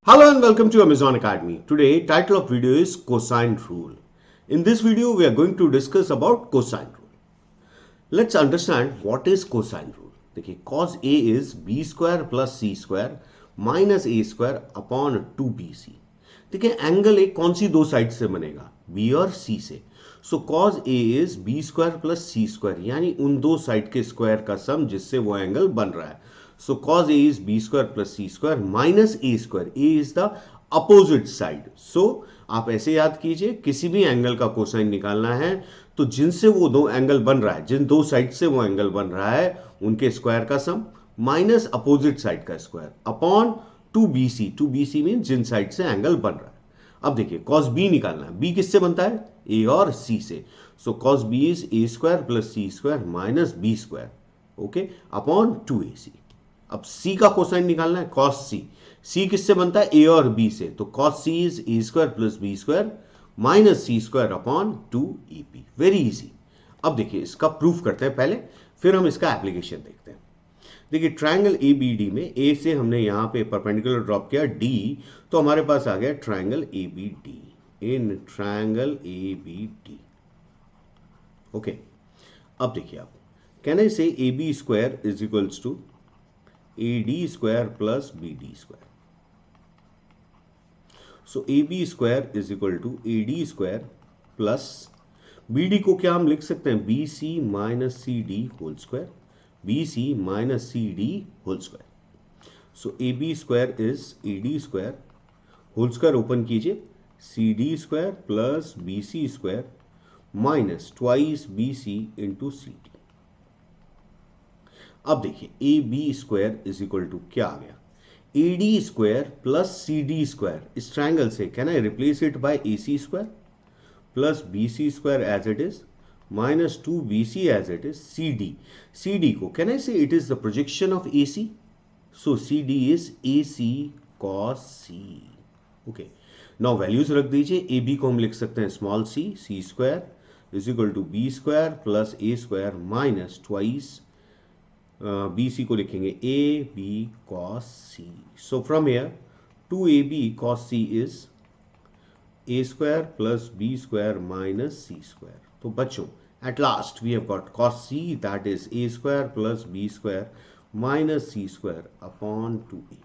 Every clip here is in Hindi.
Hello and welcome to Amazon Academy. Today, title of video is cosine rule. In this video, we are going to discuss about cosine rule. Let's understand what is cosine rule. देखिए cos A is b square plus c square minus a square upon 2bc. देखिए एंगल ए कौन सी दो साइड से बनेगा, b और c से. सो cos A is b square plus c square, यानी उन दो साइड के स्क्वायर का सम जिससे वो एंगल बन रहा है. So cos A is b square plus c square minus a square. A is the opposite side. So आप ऐसे याद कीजिए, किसी भी एंगल का कोसाइन निकालना है तो जिनसे वो दो एंगल बन रहा है, जिन दो साइड से वो एंगल बन रहा है उनके स्क्वायर का सम माइनस अपोजिट साइड का square upon 2bc. 2bc mean जिन साइड से एंगल बन रहा है. अब देखिए cos b निकालना है. b किससे बनता है? a और c से. सो cos b is a square plus c square minus b square, okay, upon 2ac. अब c का कोसाइन निकालना है, cos c. c किससे बनता है? a और b से. तो cos c is a square plus b square minus c square upon 2ab. Very easy. अब देखिए इसका प्रूफ करते हैं पहले, फिर हम इसका एप्लीकेशन देखते हैं. देखिए ट्रायंगल ए बी डी में ए से हमने यहां पे परपेंडिकुलर ड्रॉप किया डी, तो हमारे पास आ गया triangle A B D. In triangle A B D, okay. अब देखिए आप, can I say A B square is equals to AD square plus BD square. So AB square is equal to AD square plus BD को क्या हम लिख सकते हैं? BC minus CD whole square. BC minus CD whole square. So AB square is AD square whole square open कीजिए, CD square plus BC square minus twice BC into CD. अब देखिए A B square is equal to क्या आ गया? A D square plus C D square. इस ट्रायंगल से can I replace it by A C square plus B C square as it is minus 2bc as it is. C D को can I say it is the projection of A C. So C D is A C cos C, okay. Now values रख दीजिए. ए बी को हम लिख सकते हैं small c, c square is equal to b square plus a square minus twice b c को लिखेंगे a b cos c. So from here 2ab cos c is a square plus B square minus C square. तो बच्चों at last we have got cos c, that is a square plus B square minus C square upon 2ab.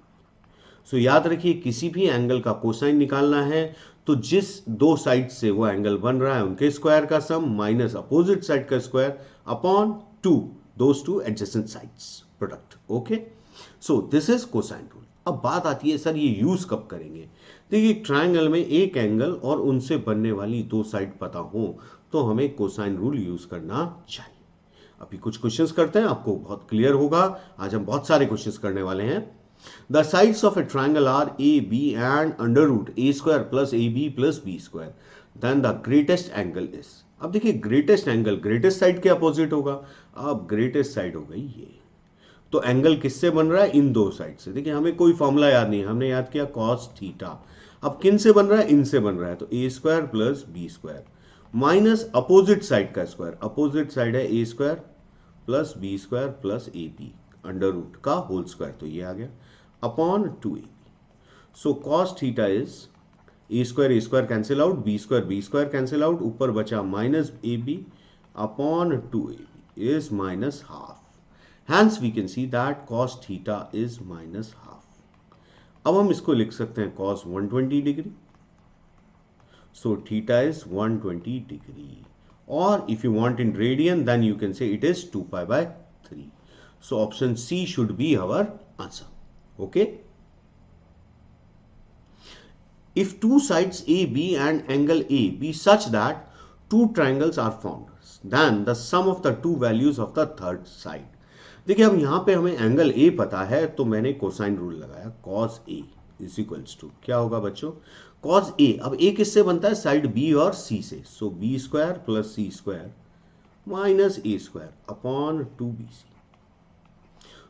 So याद रखिए, किसी भी एंगल का कोसाइन निकालना है तो जिस दो साइड से वो एंगल बन रहा है उनके स्क्वायर का सम माइनस अपोजिट साइड का square upon 2 those two adjacent sides product. Okay, so this is cosine rule. अब बात आती है सर ये यूज कब करेंगे. देखिए ट्रायंगल में एक एंगल और उनसे बनने वाली दो साइड पता हो तो हमें कोसाइन रूल यूज करना चाहिए. अभी कुछ क्वेश्चंस करते हैं, आपको बहुत क्लियर होगा. आज हम बहुत सारे क्वेश्चंस करने वाले हैं. The sides of a triangle are a b and under root a square plus a b plus B square, then the greatest angle is. अब देखिए ग्रेटेस्ट एंगल ग्रेटेस्ट साइड के अपोजिट होगा. अब ग्रेटेस्ट साइड हो गई ये, तो एंगल किससे बन रहा है? इन दो साइड से. देखिए हमें कोई फॉर्मूला याद नहीं है, हमने याद किया cos थीटा. अब किन से बन रहा है? इनसे बन रहा है. तो a square plus B square minus opposite side का स्क्वायर. अपोजिट साइड है a square plus B square plus a b under root का होल स्क्वायर, तो ये आ गया upon 2ab. So cos theta is a square cancel out, b square cancel out, ऊपर बचा minus a b upon 2ab is minus half. Hence we can see that cos theta is minus half. अब हम इसको लिख सकते हैं cos 120 degree. So theta is 120 degree. Or if you want in radian, then you can say it is 2 pi by 3. So option C should be our answer. Okay. If two sides AB and angle A be such that two triangles are formed, then the sum of the two values of the third side. देखिए अब यहां पे हमें एंगल ए पता है तो मैंने कोसाइन रूल लगाया. cos A is equals to क्या होगा बच्चों? cos A. अब A किससे बनता है? साइड B और C से. So b square plus c square minus a square upon 2bc.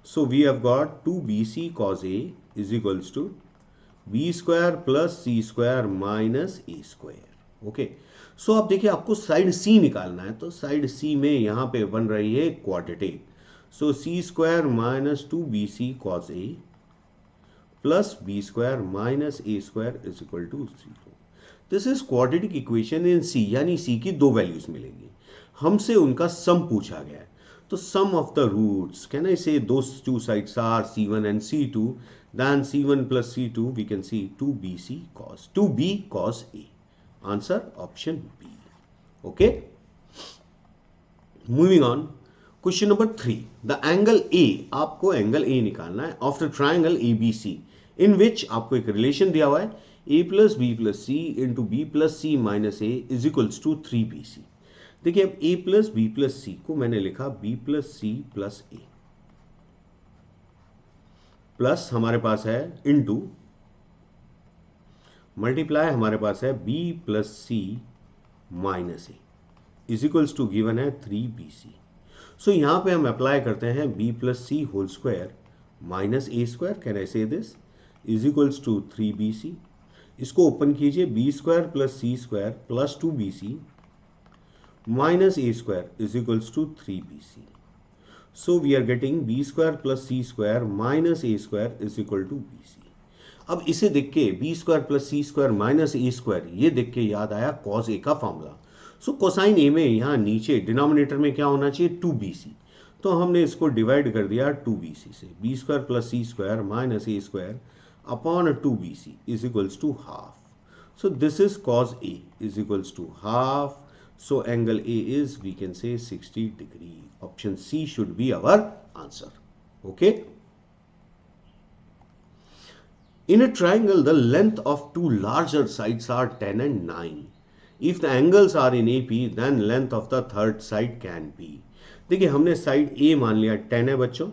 So we have got 2bc cos A is equals to b square plus c square minus a square. Okay. सो अब देखिए आपको साइड सी निकालना है, तो साइड सी में यहां पे बन रही है quadratic. So c square minus 2bc cos A plus b square minus a square is equal to 0. This is quadratic equation in C, यानी सी की दो वैल्यूज मिलेंगी, हमसे उनका सम पूछा गया है. तो sum of the roots, can I say those two sides are c1 and c2, then c1 plus c2 we can see 2b cos a. Answer option B. Okay, moving on. Question number 3. The angle A, आपको एंगल ए निकालना है of the triangle ABC, in which आपको एक रिलेशन दिया हुआ है a plus b plus c into b plus c minus a is equals to 3bc. देखिए अब a plus b plus c को मैंने लिखा b plus c plus a, plus हमारे पास है इंटू मल्टीप्लाई हमारे पास है b plus c minus a is equals to given है 3bc. सो यहां पे हम अप्लाई करते हैं b plus c whole square minus a square, can I say this is equals to 3bc. इसको ओपन कीजिए, b square plus c square plus 2bc minus a square is equals to 3bc. So we are getting b square plus c square minus a square is equal to bc. अब इसे देख के b square plus c square minus a square, ये देख के याद आया कॉस ए का फॉर्मूला. सो कोसाइन ए में यहाँ नीचे डिनोमिनेटर में क्या होना चाहिए 2bc, तो हमने इसको डिवाइड कर दिया 2bc से. B square plus c square minus a square upon 2bc is equals to half. So this is cos A is equals to half. So angle A is we can say 60 degree. Option C should be our answer. Okay. In a triangle, the length of two larger sides are 10 and 9. If the angles are in AP, then length of the third side can be. देखिए हमने साइड A मान लिया 10 है बच्चों,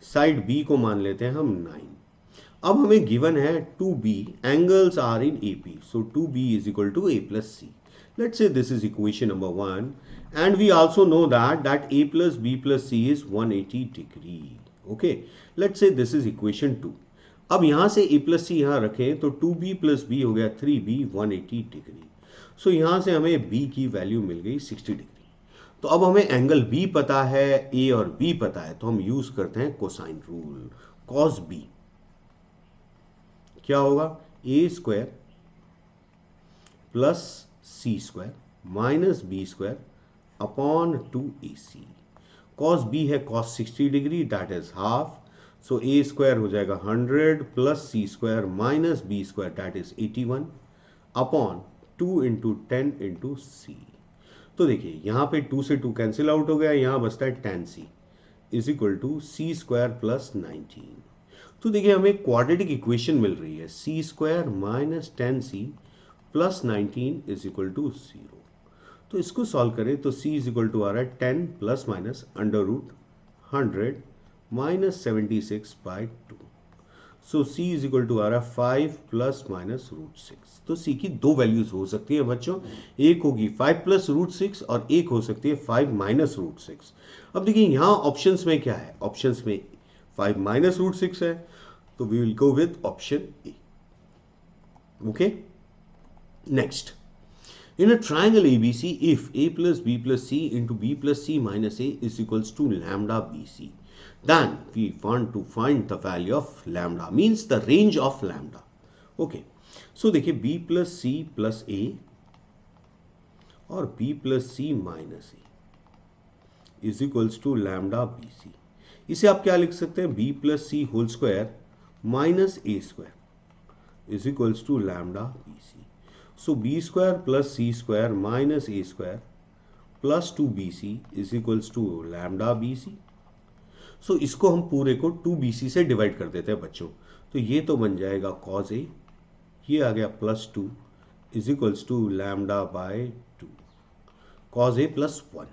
साइड B को मान लेते हैं हम 9. अब हमें गिवन है 2B, angles are in AP, so 2B is equal to A plus C. Let's say this is equation number 1, and we also know that A plus B plus C is 180 degree. Okay, let's say this is equation 2. अब यहां से a प्लस सी यहां रखें तो 2b प्लस बी हो गया 3b 180 डिग्री. सो यहां से हमें b की वैल्यू मिल गई 60 डिग्री. तो अब हमें एंगल b पता है, a और b पता है, तो हम यूज करते हैं कोसाइन रूल. कॉस b क्या होगा, a square plus c square minus b square upon 2ac. Cos b है cos 60 degree, that is half. So a square हो जाएगा 100 plus c square minus b square that is 81 upon 2 into 10 into c. तो देखिए यहाँ पे 2 से 2 कैंसिल आउट हो गया, यहाँ बचता है 10c is equal to c square plus 19. तो देखिए हमें क्वाड्रेटिक इक्वेशन मिल रही है c square minus 10c plus 19 is equal to 0. तो इसको सॉल्व करें तो c इज इक्वल टू आ रहा है 10 plus minus under root 100 minus 76 by 2. So c is equal to आ रहा है 5 प्लस माइनस रूट 6. तो c की दो वैल्यूज हो सकती है बच्चों, एक होगी 5 प्लस रूट 6 और एक हो सकती है 5 माइनस रूट 6. अब देखिए यहाँ ऑप्शंस में क्या है, ऑप्शंस में 5 माइनस रूट 6 है, तो we will go with option A. Okay, next. In a triangle ABC, if a plus b plus c into b plus c minus a is equals to lambda bc, then we want to find the value of lambda, means the range of lambda. Okay, so देखिए b plus c plus a और b plus c minus a is equals to lambda bc. इसे आप क्या लिख सकते हैं, b plus c whole square minus a square is equals to lambda bc. So b square plus c square minus a square plus 2bc is equals to lambda bc. So इसको हम पूरे को 2bc से डिवाइड कर देते हैं बच्चों, तो ये तो बन जाएगा cos a, ये आ गया plus 2 is equals to lambda by 2. cos a plus 1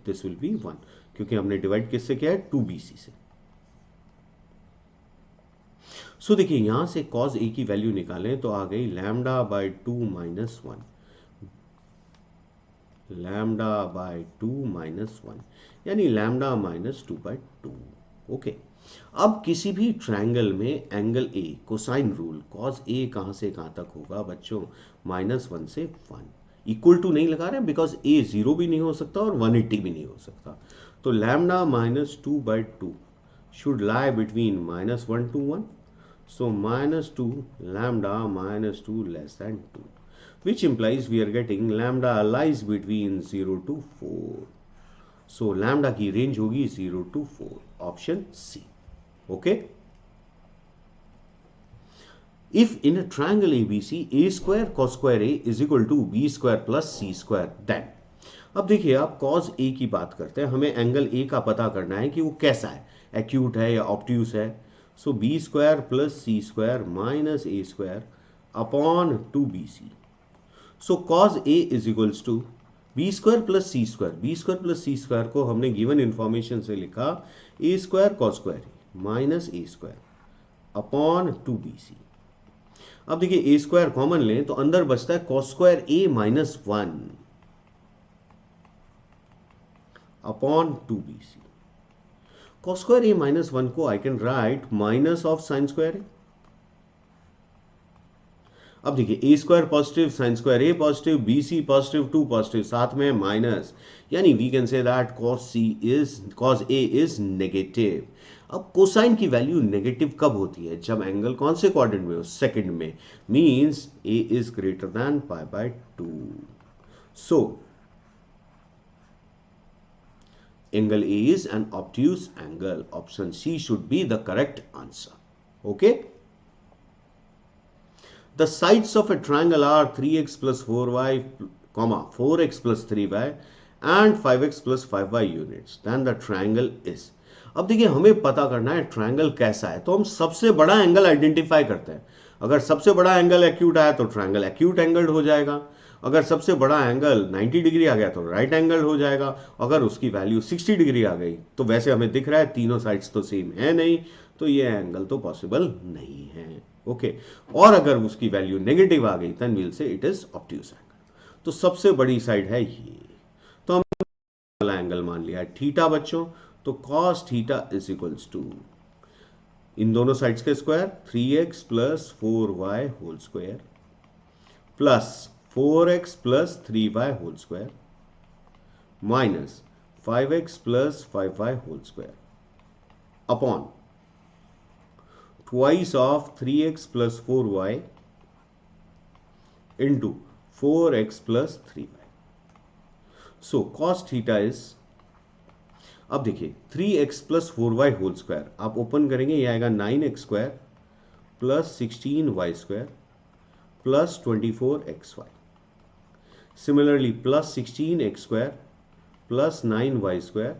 this will be 1, क्योंकि हमने डिवाइड किससे किया है 2bc से. सो देखिए यहां से cos a की वैल्यू निकालें तो आ गई lambda by 2 minus 1, lambda by 2 minus 1, यानी लैम्डा माइनस 2 बाय 2. ओके, अब किसी भी ट्रायंगल में angle a cosine rule cos a कहां से कहां तक होगा बच्चों, -1 से 1. इक्वल टू नहीं लगा रहे हैं बिकॉज a 0 भी नहीं हो सकता और 180 भी नहीं हो सकता. तो lambda minus 2 by 2 should lie between -1 to 1 So minus 2 lambda minus 2 less than 2, which implies we are getting lambda lies between 0 to 4. So lambda की range होगी 0 to 4. Option C. Okay. If in a triangle ABC a square cos square a is equal to b square plus c square, then अब देखिए आप cos a की बात करते हैं, हमें एंगल a का पता करना है कि वो कैसा है, एक्यूट है या ऑब्ट्यूस है. So b square plus c square minus a square upon 2bc. So cos a is equals to b square plus c square. B square plus c square को हमने गिवन इंफॉर्मेशन से लिखा a square cos square minus a square upon 2bc. अब देखिए ए स्क्वायर कॉमन लें तो अंदर बचता है cos square a minus 1 upon 2bc. Cos square a minus 1 को I can write minus of sine square a. अब देखिए ए square positive, sine square a positive, b c positive, 2 positive, साथ में माइनस, यानी we can say that cos A is negative. अब कोसाइन की वैल्यू नेगेटिव कब होती है? जब एंगल कौन से क्वाड्रेंट में हो? सेकंड में. Means a is greater than pi by 2. So angle A is an obtuse angle. Option C should be the correct answer. Okay. The sides of a triangle are 3x plus 4y, 4x plus 3y and 5x plus 5y units. Then the triangle is. अब देखिए हमें पता करना है ट्रायंगल कैसा है, तो हम सबसे बड़ा एंगल आइडेंटिफाई करते हैं. अगर सबसे बड़ा एंगल एक्यूट आया तो ट्रायंगल एक्यूट एंगल हो जाएगा. अगर सबसे बड़ा एंगल 90 डिग्री आ गया तो राइट एंगल हो जाएगा. अगर उसकी वैल्यू 60 डिग्री आ गई तो वैसे हमें दिख रहा है तीनों साइड्स तो सेम है नहीं, तो ये एंगल तो पॉसिबल नहीं है. ओके. और अगर उसकी वैल्यू नेगेटिव आ गई देन वील से इट इज ऑब्ट्यूस एंगल. तो सबसे बड़ी साइड है ये, तो हम वाला एंगल मान लिया है थीटा बच्चों. तो cos theta is equals to इन दोनों साइड्स के square 3x plus 4y whole square plus 4x plus 3y whole square minus 5x plus 5y whole square upon twice of 3x plus 4y into 4x plus 3y. So cos theta is, अब देखिए 3x plus 4y whole square आप ओपन करेंगे, ये आएगा 9x square plus 16y square plus 24xy. Similarly plus 16x square plus 9y square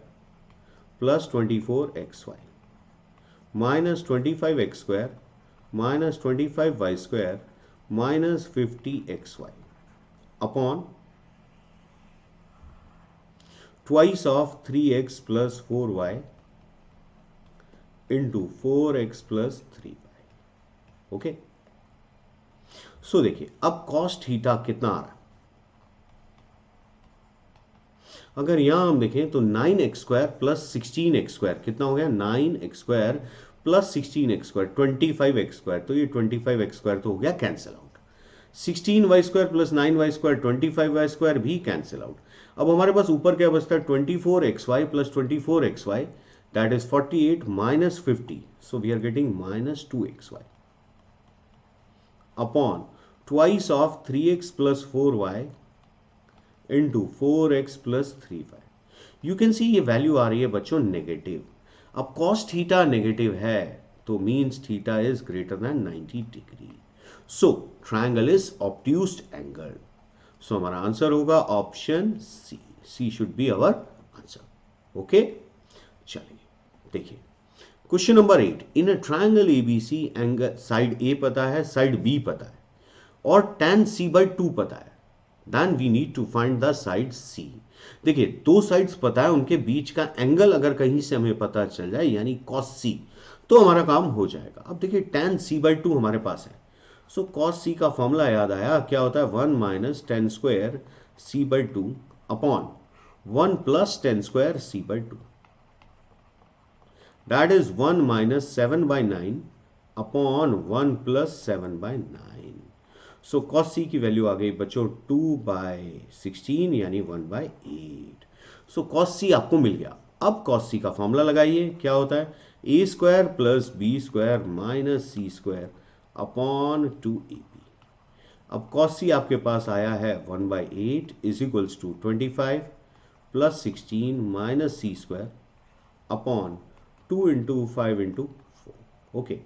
plus 24xy minus 25x square minus 25y square minus 50xy upon twice of 3x plus 4y into 4x plus 3y. Okay. So देखिए अब cos थीटा कितना आ रहा है? अगर यहां हम देखें तो 9x square plus 16x square कितना हो गया? 9x square plus 16x square 25x square. तो ये 25x स्क्वायर तो हो गया cancel out. 16y square plus 9y square 25y square भी कैंसिल आउट. अब हमारे पास ऊपर क्या बचता है? 24xy plus 24xy that is 48 minus 50. So we are getting minus 2xy upon twice of 3x plus 4y into 4x plus 3y. You can see ये वैल्यू आ रही है बच्चों नेगेटिव. अब cos थीटा नेगेटिव है तो means theta is greater than 90 degree. So triangle is obtused angle. So हमारा आंसर होगा option c. C should be our answer. Okay. चलिए देखिए question number 8. In a triangle ABC angle side a पता है, साइड बी पता है और tan c/2 पता है. Then we need to find the side c. देखिए दो साइड्स पता है, उनके बीच का एंगल अगर कहीं से हमें पता चल जाए यानी cos c, तो हमारा काम हो जाएगा. अब देखिए tan c/2 हमारे पास है. सो cos c का फॉर्मूला याद आया, क्या होता है? 1 minus ten square c/2 upon 1 plus ten square c/2. That is 1 minus 7/9 upon 1 plus 7/9. So cos c की वैल्यू आ गई बच्चों 2/16 यानी 1/8. सो cos c आपको मिल गया. अब cos c का फॉर्मूला लगाइए, क्या होता है? A square plus B square minus C square upon 2ab। अब कॉस सी आपके पास आया है 1/8 is equals to 25 plus 16 minus C square upon 2 into 5 into 4। Okay,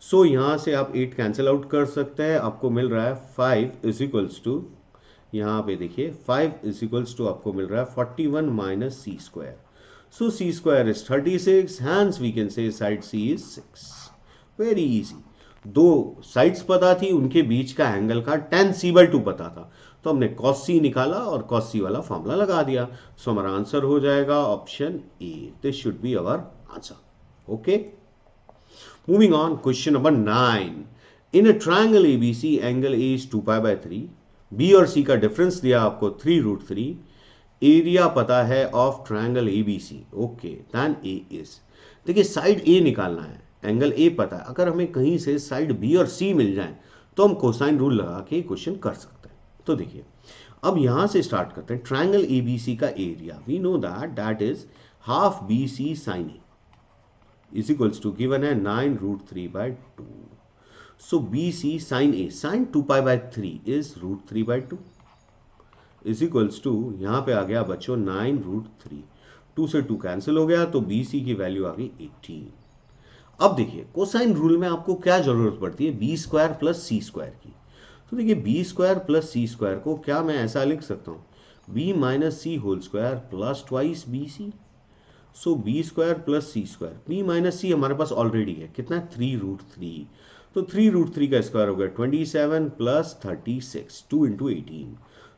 so यहाँ से आप 8 कैंसिल आउट कर सकते हैं, आपको मिल रहा है 5 इज इक्वल्स टू, यहाँ पे देखिए 5 इज इक्वल्स टू आपको मिल रहा है 41 minus C square. So c square is 36, hence we can say side c is 6। Very easy, दो साइड्स पता थी, उनके बीच का एंगल का tan c/2 पता था, तो हमने cos c निकाला और cos c वाला फॉर्मूला लगा दिया। सो हमारा आंसर हो जाएगा option A. This should be our answer. Okay, moving on, question number 9। In a triangle ABC angle A is 2π/3, B और सी का डिफरेंस दिया आपको 3√3, एरिया पता है of triangle ABC. Okay, then a is, देखिए साइड ए निकालना है, एंगल ए पता है, अगर हमें कहीं से साइड बी और सी मिल जाए तो हम कोसाइन रूल लगा के क्वेश्चन कर सकते हैं। तो देखिए अब यहां से स्टार्ट करते हैं। ट्रायंगल एबीसी का area we know that is half b c sine a is equals to given है 9√3/2। So b c sine a sine 2π/3 is √3/2 is equals to, यहां पे आ गया बच्चों 9√3, 2 से 2 कैंसिल हो गया, तो बी सी की वैल्यू आ गई 18। अब देखिए कोसाइन रूल में आपको क्या जरूरत पड़ती है, b square plus c square की। तो देखिए b square plus c square को क्या मैं ऐसा लिख सकता हूँ, b minus c whole square plus twice b c. So b square plus c square, b minus c हमारे पास ऑलरेडी है, कितना है 3√3, तो 3√3 का स्क्वायर हो गया 27 plus 36, 2 into 18,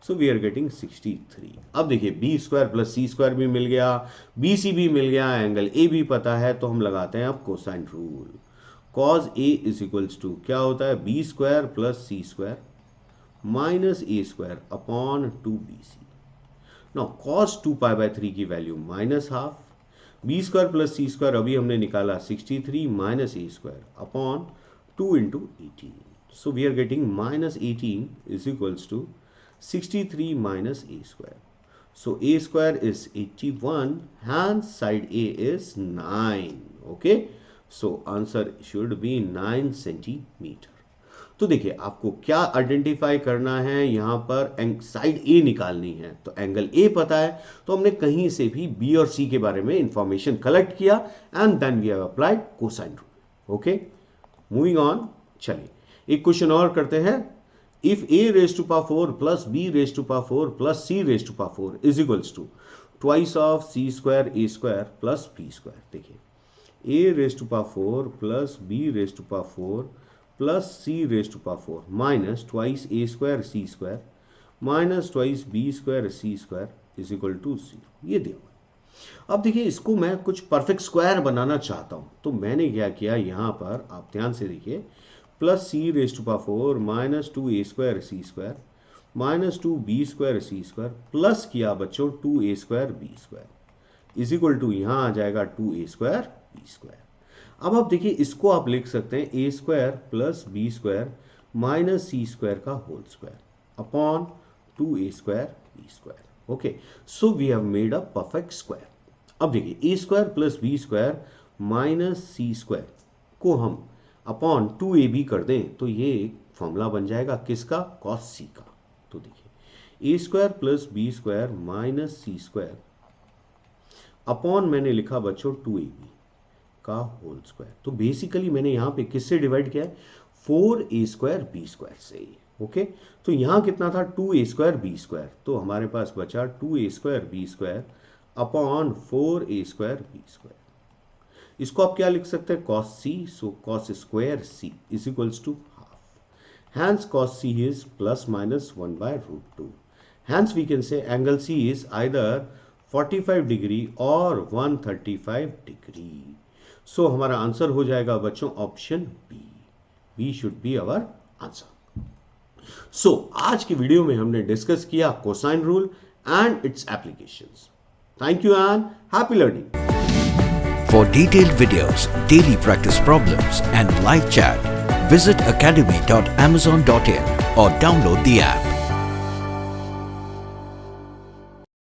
so we are getting 63। अब देखिए b square plus c square भी मिल गया, बी सी भी मिल गया, एंगल ए भी पता है, तो हम लगाते हैं अब cosine rule. Cos a is equals to क्या होता है, b square plus c square minus a square upon 2bc। Now cos 2π/3 की value minus half, b square plus c square अभी हमने निकाला 63 minus a square upon 2 into 18। So we are getting minus 18 is equals to 63 minus a square. So a square is 81, hence side A is 9. Okay, so answer should be 9 centimeter. तो देखिए आपको क्या आइडेंटिफाई करना है, यहाँ पर साइड ए निकालनी है, तो एंगल ए पता है, तो हमने कहीं से भी बी और सी के बारे में इंफॉर्मेशन कलेक्ट किया and then we have applied cosine rule. Okay, moving on, चलिए एक क्वेश्चन और करते हैं। If a raised to power 4 plus b raised to power 4 plus c raised to power 4 is equals to twice of c square a square plus b square। देखिए a raised to power 4 plus b raised to power 4 plus c raised to power 4 minus twice a square c square minus twice b square c square is equal to 0। ये दिया। अब देखिए इसको मैं कुछ परफेक्ट स्क्वायर बनाना चाहता हूं, तो मैंने क्या किया, यहां पर आप ध्यान से देखिए, plus c raise to power 4 minus 2a square c square minus 2b square c square plus किया बच्चों 2a square b square is equal to, यहाँ आ जाएगा 2a स्क्वायर बी स्क्वायर। अब आप देखिए इसको आप लिख सकते हैं a square plus B square minus C square का whole square upon 2a square b square. Okay, so we have made a perfect square. अब देखिए a square plus B square minus C square को हम अपॉन 2ab कर दें तो ये एक फॉर्मूला बन जाएगा किसका, कॉस सी का। तो देखिए ए square plus B square minus सी स्क्वायर अपॉन मैंने लिखा बच्चों 2ab का होल स्क्वायर। तो बेसिकली मैंने यहाँ पे किससे डिवाइड किया है, 4a स्क्वायर बी स्क्वायर से। ओके, तो यहाँ कितना था 2a स्क्वायर बी स्क्वायर, तो हमारे पास बचा 2a square b square upon 4a square b square. इसको आप क्या लिख सकते हैं, cos c, so cos square c is equals to half, hence cos c is plus minus 1/√2, hence we can say angle c is either 45 degree और 135 डिग्री। सो हमारा आंसर हो जाएगा बच्चों option b should be our answer. So आज की वीडियो में हमने डिस्कस किया cosine rule and it's applications. Thank you and happy learning. For detailed videos, daily practice problems and live chat, visit academy.amazon.in or download the app.